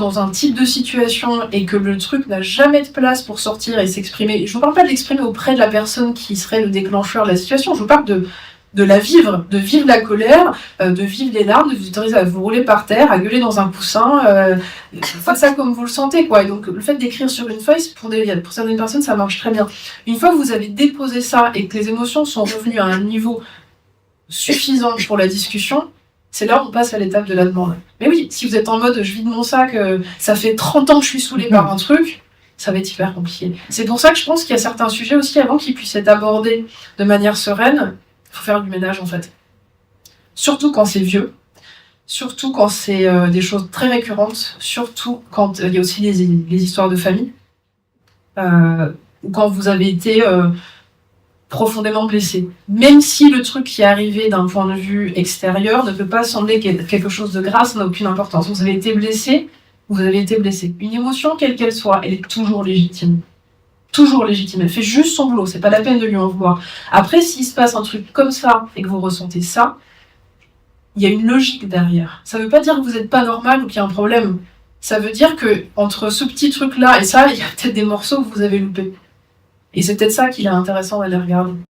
dans un type de situation et que le truc n'a jamais de place pour sortir et s'exprimer, je vous parle pas de l'exprimer auprès de la personne qui serait le déclencheur de la situation, je vous parle de la vivre, de vivre la colère, de vivre les larmes, de vous autoriser à vous rouler par terre, à gueuler dans un coussin, faites ça comme vous le sentez, quoi. Et donc, le fait d'écrire sur une feuille, pour certaines personnes, ça marche très bien. Une fois que vous avez déposé ça et que les émotions sont revenues à un niveau suffisant pour la discussion, c'est là où on passe à l'étape de la demande. Mais oui, si vous êtes en mode je vide mon sac, ça fait 30 ans que je suis saoulée par un truc, ça va être hyper compliqué. C'est pour ça que je pense qu'il y a certains sujets aussi, avant qu'ils puissent être abordés de manière sereine, il faut faire du ménage en fait. Surtout quand c'est vieux, surtout quand c'est des choses très récurrentes, surtout quand il y a aussi les histoires de famille, ou quand vous avez été profondément blessé. Même si le truc qui est arrivé d'un point de vue extérieur ne peut pas sembler quelque chose de grave, ça n'a aucune importance. Vous avez été blessé, vous avez été blessé. Une émotion, quelle qu'elle soit, elle est toujours légitime. Toujours légitime. Elle fait juste son boulot, c'est pas la peine de lui en vouloir. Après, s'il se passe un truc comme ça et que vous ressentez ça, il y a une logique derrière. Ça veut pas dire que vous n'êtes pas normal ou qu'il y a un problème. Ça veut dire que entre ce petit truc-là et ça, il y a peut-être des morceaux que vous avez loupés. Et c'est peut-être ça qu'il est intéressant d'aller regarder.